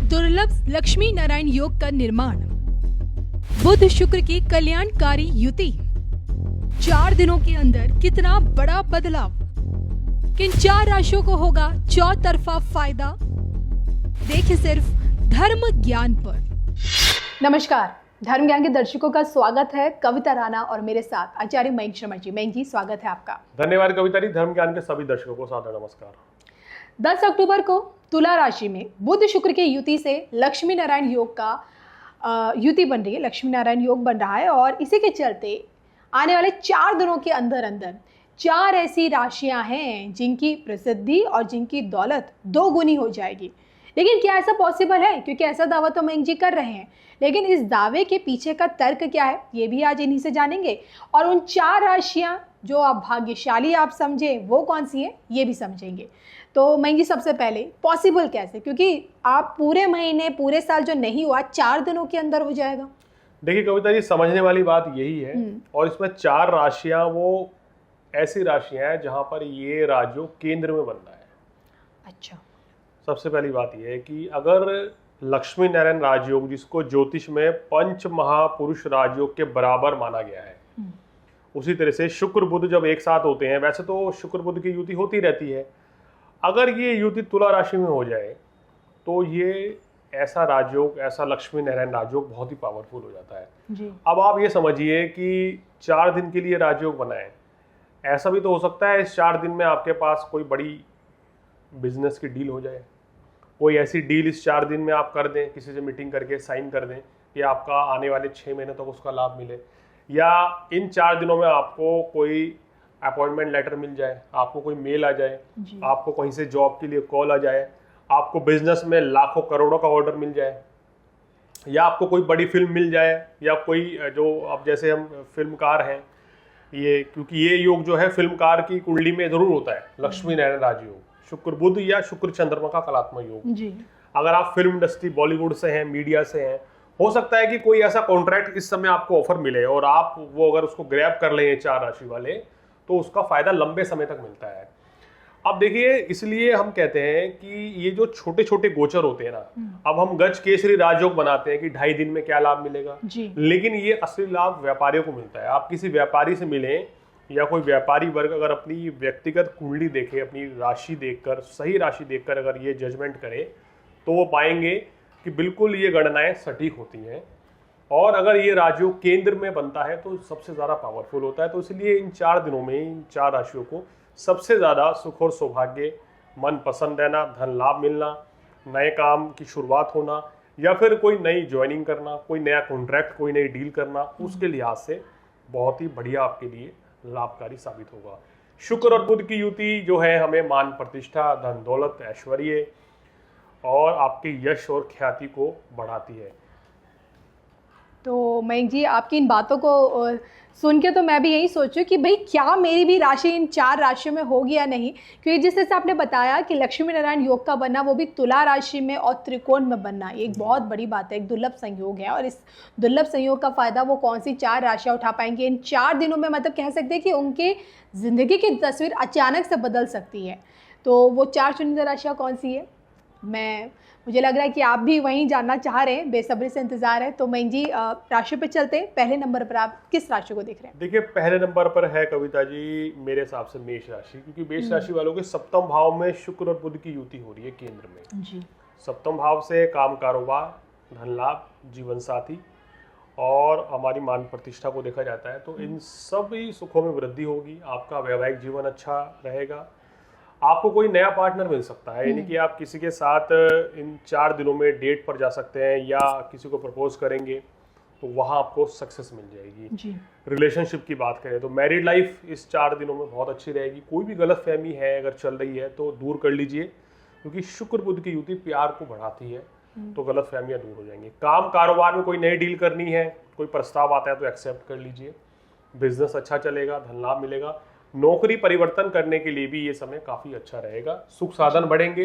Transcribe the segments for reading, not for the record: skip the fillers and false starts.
दुर्लभ लक्ष्मी नारायण योग का निर्माण। बुध शुक्र की कल्याणकारी युति। 4 दिनों के अंदर कितना बड़ा बदलाव, किन 4 राशियों को होगा चौतरफा फायदा, देखिए सिर्फ धर्म ज्ञान पर। नमस्कार, धर्म ज्ञान के दर्शकों का स्वागत है। कविता राणा और मेरे साथ आचार्य मयंक शर्मा जी। मयंक जी, स्वागत है आपका। धन्यवाद कविता जी। धर्म ज्ञान के सभी दर्शकों को सादर नमस्कार। 10 अक्टूबर को तुला राशि में बुध शुक्र की युति से लक्ष्मी नारायण योग का युति बन रही है, लक्ष्मी नारायण योग बन रहा है। और इसी के चलते आने वाले 4 दिनों के अंदर अंदर 4 ऐसी राशियां हैं जिनकी प्रसिद्धि और जिनकी दौलत 2 गुनी हो जाएगी। लेकिन क्या ऐसा पॉसिबल है? क्योंकि ऐसा दावा तो मयंक जी कर रहे हैं, लेकिन इस दावे के पीछे का तर्क क्या है ये भी आज इन्हीं से जानेंगे। और उन 4 राशियां जो आप भाग्यशाली आप समझे वो कौन सी है ये भी समझेंगे। तो मयंक जी, सबसे पहले पॉसिबल कैसे, क्योंकि आप पूरे महीने पूरे साल जो नहीं हुआ 4 दिनों के अंदर हो जाएगा? देखिए कविता जी, समझने वाली बात यही है। और इसमें 4 राशियां वो ऐसी राशियां हैं जहां पर ये राजयोग केंद्र में बन रहा है। अच्छा। सबसे पहली बात यह है कि अगर लक्ष्मी नारायण राजयोग, जिसको ज्योतिष में पंच महापुरुष राजयोग के बराबर माना गया है, उसी तरह से शुक्र बुध जब एक साथ होते हैं, वैसे तो शुक्र बुध की युति होती रहती है, अगर ये युति तुला राशि में हो जाए तो ये ऐसा राजयोग, ऐसा लक्ष्मी नारायण राजयोग बहुत ही पावरफुल हो जाता है जी। अब आप ये समझिए कि 4 दिन के लिए राजयोग बना है। ऐसा भी तो हो सकता है इस 4 दिन में आपके पास कोई बड़ी बिजनेस की डील हो जाए, कोई ऐसी डील इस 4 दिन में आप कर दें, किसी से मीटिंग करके साइन कर दें कि आपका आने वाले 6 महीने तक उसका लाभ मिले, या इन 4 दिनों में आपको कोई अपॉइंटमेंट लेटर मिल जाए, आपको कोई मेल आ जाए, आपको कहीं से जॉब के लिए कॉल आ जाए, आपको बिजनेस में लाखों करोड़ों का ऑर्डर मिल जाए, या आपको कोई बड़ी फिल्म मिल जाए, या कोई जो अब जैसे हम फिल्मकार हैं, ये क्योंकि ये योग जो है फिल्मकार की कुंडली में जरूर होता है, लक्ष्मी नारायण राजयोग, शुक्र बुध या शुक्र चंद्रमा का कलात्मक योग जी। अगर आप फिल्म इंडस्ट्री बॉलीवुड से हैं, मीडिया से हैं, हो सकता है कि कोई ऐसा कॉन्ट्रैक्ट इस समय आपको ऑफर मिले और आप वो अगर उसको ग्रैब कर लें 4 राशि वाले, तो उसका फायदा लंबे समय तक मिलता है। अब देखिए, इसलिए हम कहते हैं कि ये जो छोटे छोटे गोचर होते हैं ना, अब हम गज केसरी राजयोग बनाते हैं कि 2.5 दिन में क्या लाभ मिलेगा, लेकिन ये असली लाभ व्यापारियों को मिलता है। आप किसी व्यापारी से मिलें या कोई व्यापारी वर्ग अगर अपनी व्यक्तिगत कुंडली देखे, अपनी राशि देखकर, सही राशि देखकर अगर ये जजमेंट करे, तो वो पाएंगे कि बिल्कुल ये गणनाएं सटीक होती हैं। और अगर ये राजयोग केंद्र में बनता है तो सबसे ज़्यादा पावरफुल होता है। तो इसलिए इन 4 दिनों में इन 4 राशियों को सबसे ज़्यादा सुख और सौभाग्य, मन पसंद रहना, धन लाभ मिलना, नए काम की शुरुआत होना, या फिर कोई नई ज्वाइनिंग करना, कोई नया कॉन्ट्रैक्ट, कोई नई डील करना, उसके लिहाज से बहुत ही बढ़िया आपके लिए लाभकारी साबित होगा। शुक्र और बुध की युति जो है हमें मान प्रतिष्ठा, धन दौलत, ऐश्वर्य और आपके यश और ख्याति को बढ़ाती है। तो मयंक जी, आपकी इन बातों को सुन के तो मैं भी यही सोचूं कि भाई क्या मेरी भी राशि इन 4 राशियों में होगी या नहीं। क्योंकि जिस तरह से आपने बताया कि लक्ष्मी नारायण योग का बनना, वो भी तुला राशि में और त्रिकोण में बनना, एक बहुत बड़ी बात है, एक दुर्लभ संयोग है। और इस दुर्लभ संयोग का फायदा वो कौन सी 4 राशियाँ उठा पाएंगे इन 4 दिनों में? मतलब कह सकते हैं कि उनके ज़िंदगी की तस्वीर अचानक से बदल सकती है। तो वो 4 चुनिंदा राशियाँ कौन सी है? मुझे लग रहा है कि आप भी वहीं जानना चाह रहे हैं, बेसब्री से इंतजार है। तो मयंक जी, राशि पे चलते हैं। पहले नंबर पर आप किस राशि को देख रहे हैं? देखिए, पहले नंबर पर है कविता जी मेरे हिसाब से मेष राशि, क्योंकि मेष राशि वालों के 7वें भाव में शुक्र और बुध की युति हो रही है केंद्र में जी। 7वें भाव से काम, कारोबार, धन लाभ, जीवन साथी और हमारी मान प्रतिष्ठा को देखा जाता है। तो इन सभी सुखों में वृद्धि होगी, आपका वैवाहिक जीवन अच्छा रहेगा, आपको कोई नया पार्टनर मिल सकता है, यानी कि आप किसी के साथ इन 4 दिनों में डेट पर जा सकते हैं, या किसी को प्रपोज करेंगे तो वहाँ आपको सक्सेस मिल जाएगी जी। रिलेशनशिप की बात करें तो मैरिड लाइफ इस 4 दिनों में बहुत अच्छी रहेगी। कोई भी गलतफहमी है अगर चल रही है तो दूर कर लीजिए, क्योंकि शुक्र बुध की युति प्यार को बढ़ाती है, तो गलतफहमियां दूर हो जाएंगी। काम कारोबार में कोई नई डील करनी है, कोई प्रस्ताव आता है तो एक्सेप्ट कर लीजिए, बिजनेस अच्छा चलेगा, धन लाभ मिलेगा। नौकरी परिवर्तन करने के लिए भी ये समय काफी अच्छा रहेगा, सुख साधन बढ़ेंगे।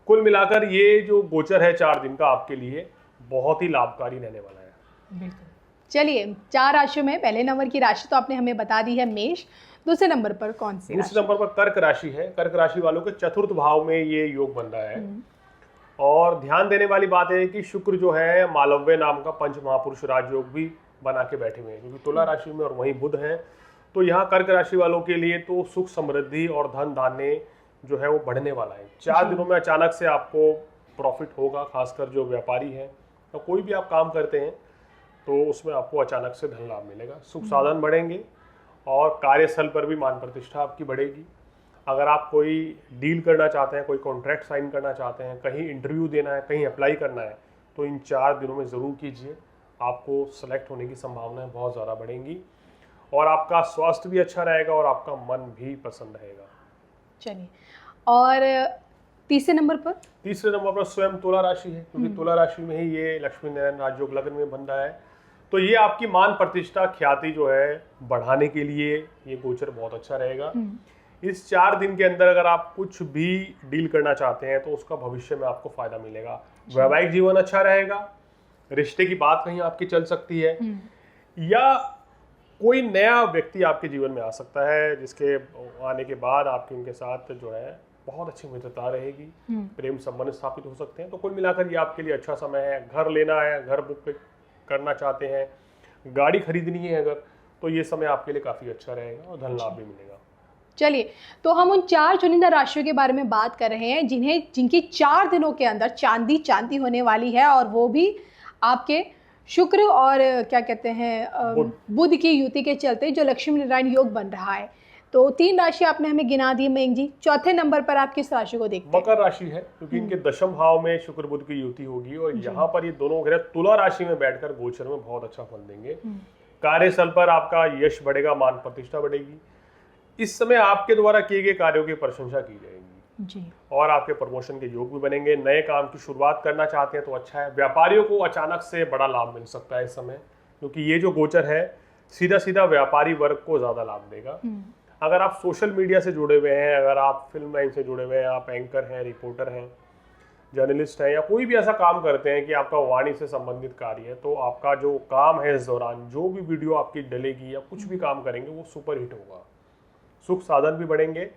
कुल मिलाकर ये जो गोचर है 4 दिन का आपके लिए बहुत ही लाभकारी रहने वाला है। बिल्कुल। चलिए, 4 राशियों में पहले नंबर की राशि तो आपने हमें बता दी है मेष। दूसरे नंबर पर कौन सी? दूसरे नंबर पर कर्क राशि है। कर्क राशि वालों के 4th भाव में ये योग बन रहा है और ध्यान देने वाली बात है कि शुक्र जो है मालव्य नाम का पंच महापुरुष राजयोग भी बना के बैठे हुए हैं, क्योंकि तुला राशि में और वहीं बुध है। तो यहाँ कर्क राशि वालों के लिए तो सुख समृद्धि और धन धान्य जो है वो बढ़ने वाला है। 4 दिनों में अचानक से आपको प्रॉफिट होगा, खासकर जो व्यापारी है तो कोई भी आप काम करते हैं तो उसमें आपको अचानक से धन लाभ मिलेगा। सुख साधन बढ़ेंगे और कार्यस्थल पर भी मान प्रतिष्ठा आपकी बढ़ेगी। अगर आप कोई डील करना चाहते हैं, कोई कॉन्ट्रैक्ट साइन करना चाहते हैं, कहीं इंटरव्यू देना है, कहीं अप्लाई करना है, तो इन 4 दिनों में ज़रूर कीजिए। आपको सेलेक्ट होने की संभावनाएं बहुत ज़्यादा बढ़ेंगी और आपका स्वास्थ्य भी अच्छा रहेगा और आपका मन भी प्रसन्न रहेगा। चलिए, और तीसरे नंबर पर स्वयं तुला राशि है, क्योंकि तुला राशि में ही ये लक्ष्मी नारायण राजयोग लग्न में बन रहा है। तो ये आपकी मान प्रतिष्ठा ख्याति जो है बढ़ाने के लिए ये गोचर बहुत अच्छा रहेगा। इस 4 दिन के अंदर अगर आप कुछ भी डील करना चाहते हैं तो उसका भविष्य में आपको फायदा मिलेगा। वैवाहिक जीवन अच्छा रहेगा, रिश्ते की बात कहीं आपकी चल सकती है, या कोई नया व्यक्ति आपके जीवन में आ सकता है जिसके आने के बाद आपकी उनके साथ जो है बहुत अच्छी मित्रता रहेगी, प्रेम संबंध स्थापित हो सकते हैं। तो कुल मिलाकर ये आपके लिए अच्छा समय है। घर लेना है, घर बुक करना चाहते हैं, गाड़ी खरीदनी है अगर, तो ये समय आपके लिए काफ़ी अच्छा रहेगा और धन लाभ भी मिलेगा। चलिए, तो हम उन 4 चुनिंदा राशियों के बारे में बात कर रहे हैं जिनकी 4 दिनों के अंदर चांदी होने वाली है, और वो भी आपके शुक्र और क्या कहते हैं बुध की युति के चलते जो लक्ष्मी नारायण योग बन रहा है। तो 3 राशि आपने हमें गिना दी मयंक जी। चौथे नंबर पर आप किस राशि को देखते हैं? मकर राशि है, क्योंकि इनके दशम भाव में शुक्र बुध की युति होगी और यहाँ पर ये दोनों ग्रह तुला राशि में बैठकर गोचर में बहुत अच्छा फल देंगे। कार्यस्थल पर आपका यश बढ़ेगा, मान प्रतिष्ठा बढ़ेगी। इस समय आपके द्वारा किए गए कार्यों की प्रशंसा की जाएगी जी, और आपके प्रमोशन के योग भी बनेंगे। नए काम की शुरुआत करना चाहते हैं तो अच्छा है। व्यापारियों को अचानक से बड़ा लाभ मिल सकता है इस समय, क्योंकि ये जो गोचर है सीधा सीधा व्यापारी वर्ग को ज़्यादा लाभ देगा। अगर आप सोशल मीडिया से जुड़े हुए हैं, अगर आप फिल्म लाइन से जुड़े हुए हैं, आप एंकर हैं, रिपोर्टर हैं, जर्नलिस्ट हैं, या कोई भी ऐसा काम करते हैं कि आपका वाणी से संबंधित कार्य है, तो आपका जो काम है इस दौरान जो भी वीडियो आपकी डलेगी या कुछ भी काम करेंगे वो सुपर हिट होगा। सुख साधन भी बढ़ेंगे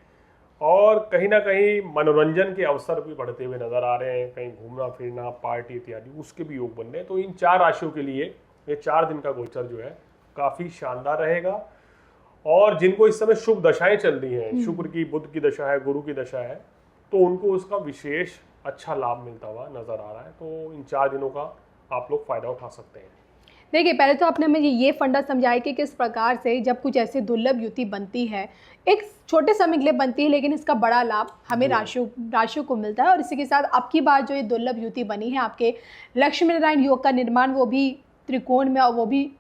और कहीं ना कहीं मनोरंजन के अवसर भी बढ़ते हुए नजर आ रहे हैं। कहीं घूमना फिरना, पार्टी इत्यादि, उसके भी योग बन रहे हैं। तो इन 4 राशियों के लिए ये 4 दिन का गोचर जो है काफ़ी शानदार रहेगा। और जिनको इस समय शुभ दशाएं चल रही हैं, शुक्र की, बुध की दशा है, गुरु की दशा है, तो उनको उसका विशेष अच्छा लाभ मिलता हुआ नजर आ रहा है। तो इन 4 दिनों का आप लोग फायदा उठा सकते हैं। देखिए, पहले तो आपने हमें ये फंडा समझाया कि किस प्रकार से जब कुछ ऐसी दुर्लभ युति बनती है, एक छोटे समय के लिए बनती है, लेकिन इसका बड़ा लाभ हमें राशियों को मिलता है। और इसी के साथ आपकी बात जो ये दुर्लभ युति बनी है, आपके लक्ष्मी नारायण योग का निर्माण, वो भी त्रिकोण में, और वो भी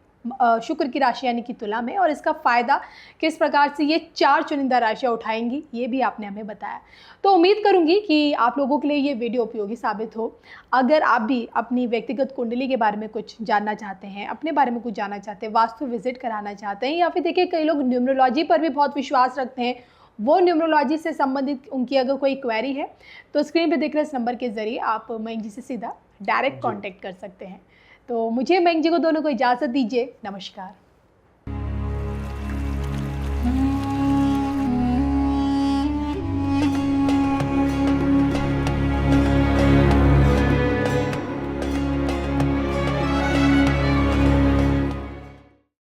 शुक्र की राशि यानी कि तुला में, और इसका फ़ायदा किस प्रकार से ये 4 चुनिंदा राशियाँ उठाएंगी, ये भी आपने हमें बताया। तो उम्मीद करूंगी कि आप लोगों के लिए ये वीडियो उपयोगी साबित हो। अगर आप भी अपनी व्यक्तिगत कुंडली के बारे में कुछ जानना चाहते हैं, अपने बारे में कुछ जानना चाहते हैं, वास्तु विजिट कराना चाहते हैं, या फिर देखिए कई लोग न्यूमरोलॉजी पर भी बहुत विश्वास रखते हैं, वो न्यूमरोलॉजी से संबंधित उनकी अगर कोई क्वेरी है तो स्क्रीन पर दिख रहे इस नंबर के ज़रिए आप मयंक जी से सीधा डायरेक्ट कॉन्टैक्ट कर सकते हैं। तो मुझे मयंक जी को दोनों को इजाज़त दीजिए। नमस्कार।